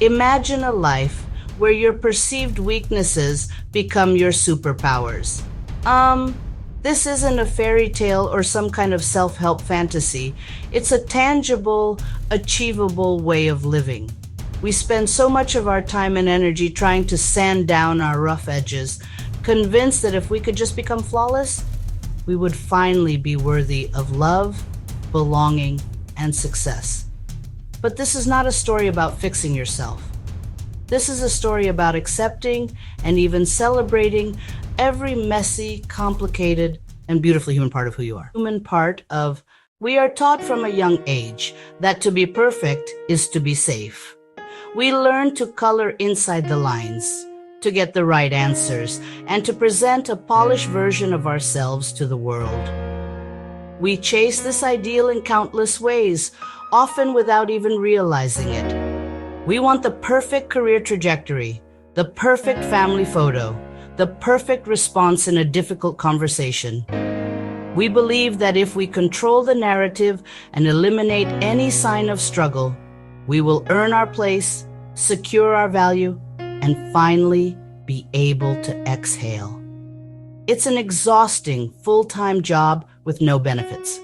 Imagine a life where your perceived weaknesses become your superpowers. This isn't a fairy tale or some kind of self-help fantasy. It's a tangible, achievable way of living. We spend so much of our time and energy trying to sand down our rough edges, convinced that if we could just become flawless, we would finally be worthy of love, belonging, and success. But this is not a story about fixing yourself. This is a story about accepting and even celebrating every messy, complicated, and beautifully human part of who you are. We are taught from a young age that to be perfect is to be safe. We learn to color inside the lines, to get the right answers, and to present a polished version of ourselves to the world. We chase this ideal in countless ways, often without even realizing it. We want the perfect career trajectory, the perfect family photo, the perfect response in a difficult conversation. We believe that if we control the narrative and eliminate any sign of struggle, we will earn our place, secure our value, and finally be able to exhale. It's an exhausting, full-time job with no benefits.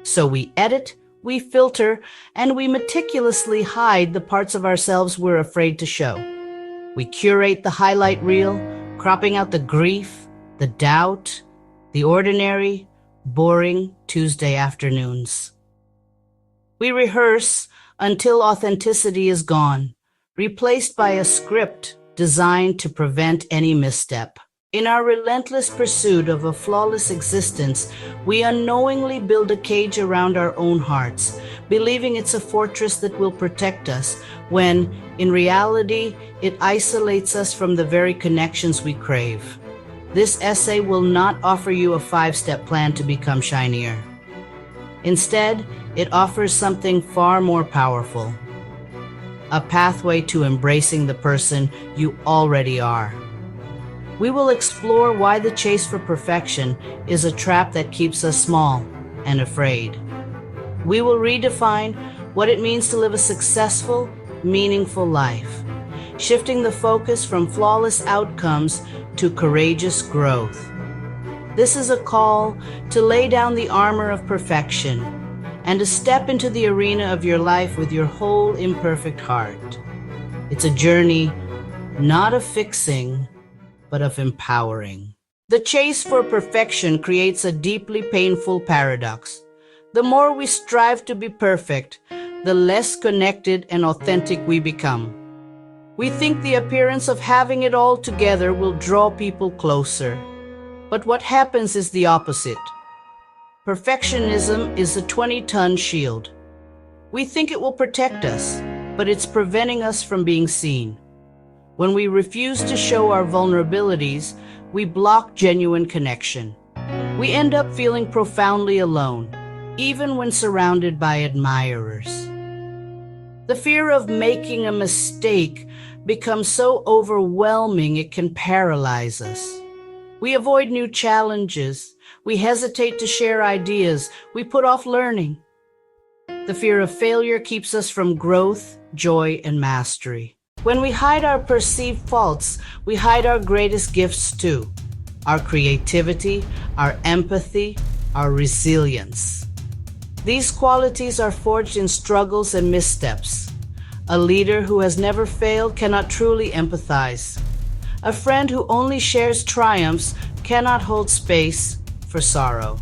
So we edit, we filter, and we meticulously hide the parts of ourselves we're afraid to show. We curate the highlight reel, cropping out the grief, the doubt, the ordinary, boring Tuesday afternoons. We rehearse until authenticity is gone, replaced by a script designed to prevent any misstep. In our relentless pursuit of a flawless existence, we unknowingly build a cage around our own hearts, believing it's a fortress that will protect us, when, in reality, it isolates us from the very connections we crave. This essay will not offer you a 5-step plan to become shinier. Instead, it offers something far more powerful: a pathway to embracing the person you already are. We will explore why the chase for perfection is a trap that keeps us small and afraid. We will redefine what it means to live a successful, meaningful life, shifting the focus from flawless outcomes to courageous growth. This is a call to lay down the armor of perfection and to step into the arena of your life with your whole imperfect heart. It's a journey not of fixing, but of empowering. The chase for perfection creates a deeply painful paradox. The more we strive to be perfect, the less connected and authentic we become. We think the appearance of having it all together will draw people closer. But what happens is the opposite. Perfectionism is a 20-ton shield. We think it will protect us, but it's preventing us from being seen. When we refuse to show our vulnerabilities, we block genuine connection. We end up feeling profoundly alone, even when surrounded by admirers. The fear of making a mistake becomes so overwhelming it can paralyze us. We avoid new challenges. We hesitate to share ideas. We put off learning. The fear of failure keeps us from growth, joy, and mastery. When we hide our perceived faults, we hide our greatest gifts too: our creativity, our empathy, our resilience. These qualities are forged in struggles and missteps. A leader who has never failed cannot truly empathize. A friend who only shares triumphs cannot hold space for sorrow.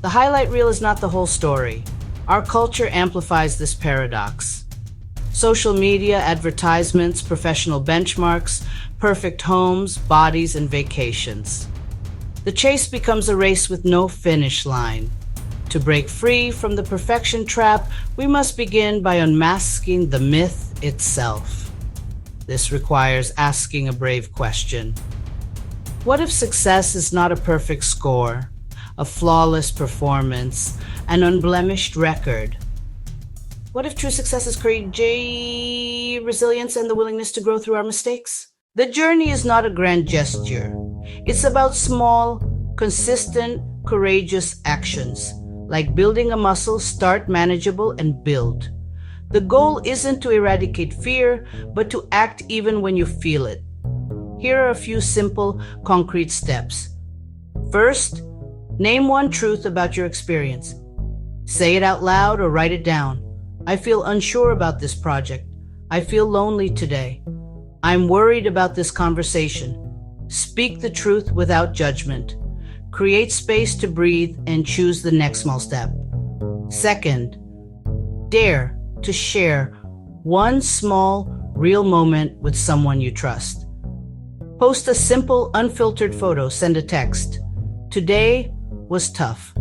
The highlight reel is not the whole story. Our culture amplifies this paradox. Social media, advertisements, professional benchmarks, perfect homes, bodies, and vacations. The chase becomes a race with no finish line. To break free from the perfection trap, we must begin by unmasking the myth itself. This requires asking a brave question. What if success is not a perfect score, a flawless performance, an unblemished record? What if true success is courage, resilience, and the willingness to grow through our mistakes? The journey is not a grand gesture. It's about small, consistent, courageous actions. Like building a muscle, start manageable and build. The goal isn't to eradicate fear, but to act even when you feel it. Here are a few simple, concrete steps. First, name one truth about your experience. Say it out loud or write it down. I feel unsure about this project. I feel lonely today. I'm worried about this conversation. Speak the truth without judgment. Create space to breathe and choose the next small step. Second, dare to share one small, real moment with someone you trust. Post a simple, unfiltered photo, send a text. Today was tough.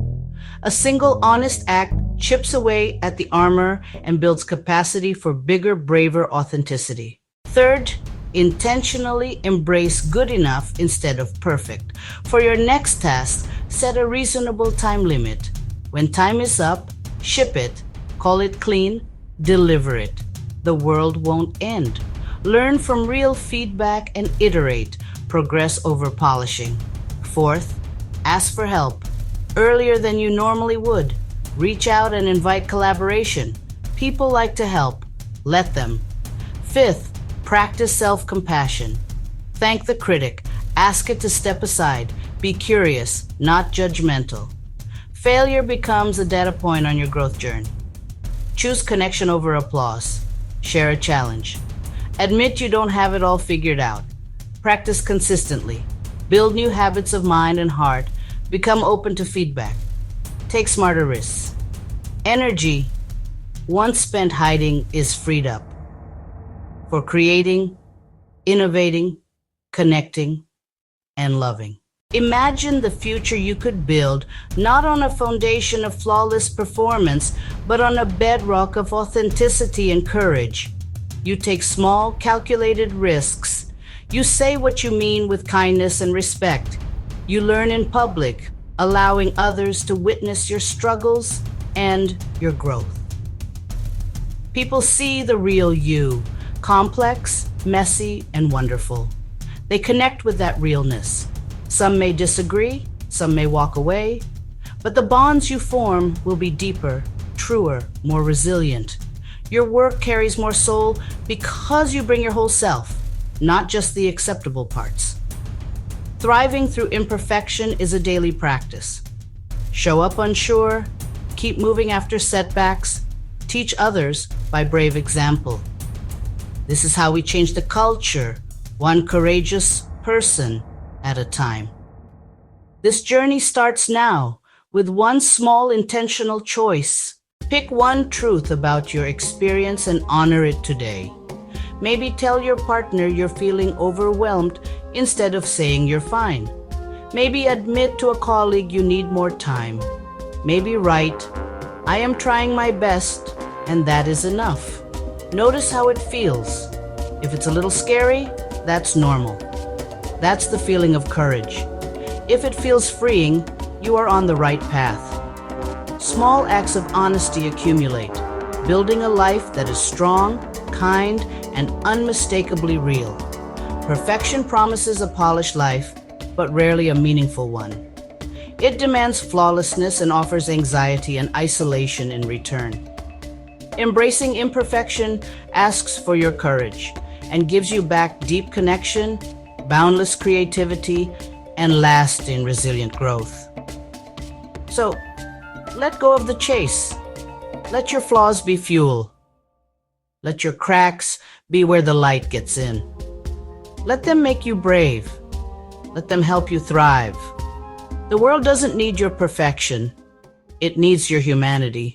A single honest act chips away at the armor and builds capacity for bigger, braver authenticity. Third, intentionally embrace good enough instead of perfect. For your next task, set a reasonable time limit. When time is up, ship it, call it clean, deliver it. The world won't end. Learn from real feedback and iterate, progress over polishing. Fourth, ask for help earlier than you normally would. Reach out and invite collaboration. People like to help. Let them. Fifth, practice self-compassion. Thank the critic. Ask it to step aside. Be curious, not judgmental. Failure becomes a data point on your growth journey. Choose connection over applause. Share a challenge. Admit you don't have it all figured out. Practice consistently. Build new habits of mind and heart. Become open to feedback. Take smarter risks. Energy, once spent hiding, is freed up for creating, innovating, connecting, and loving. Imagine the future you could build not on a foundation of flawless performance, but on a bedrock of authenticity and courage. You take small, calculated risks. You say what you mean with kindness and respect. You learn in public, allowing others to witness your struggles and your growth. People see the real you, complex, messy, and wonderful. They connect with that realness. Some may disagree, some may walk away, but the bonds you form will be deeper, truer, more resilient. Your work carries more soul because you bring your whole self, not just the acceptable parts. Thriving through imperfection is a daily practice. Show up unsure, keep moving after setbacks, teach others by brave example. This is how we change the culture, one courageous person at a time. This journey starts now with one small intentional choice. Pick one truth about your experience and honor it today. Maybe tell your partner you're feeling overwhelmed instead of saying you're fine. Maybe admit to a colleague you need more time. Maybe write, I am trying my best, and that is enough. Notice how it feels. If it's a little scary, that's normal. That's the feeling of courage. If it feels freeing, you are on the right path. Small acts of honesty accumulate, building a life that is strong, kind, and unmistakably real. Perfection promises a polished life, but rarely a meaningful one. It demands flawlessness and offers anxiety and isolation in return. Embracing imperfection asks for your courage and gives you back deep connection, boundless creativity, and lasting resilient growth. So, let go of the chase. Let your flaws be fuel. Let your cracks be where the light gets in. Let them make you brave. Let them help you thrive. The world doesn't need your perfection. It needs your humanity.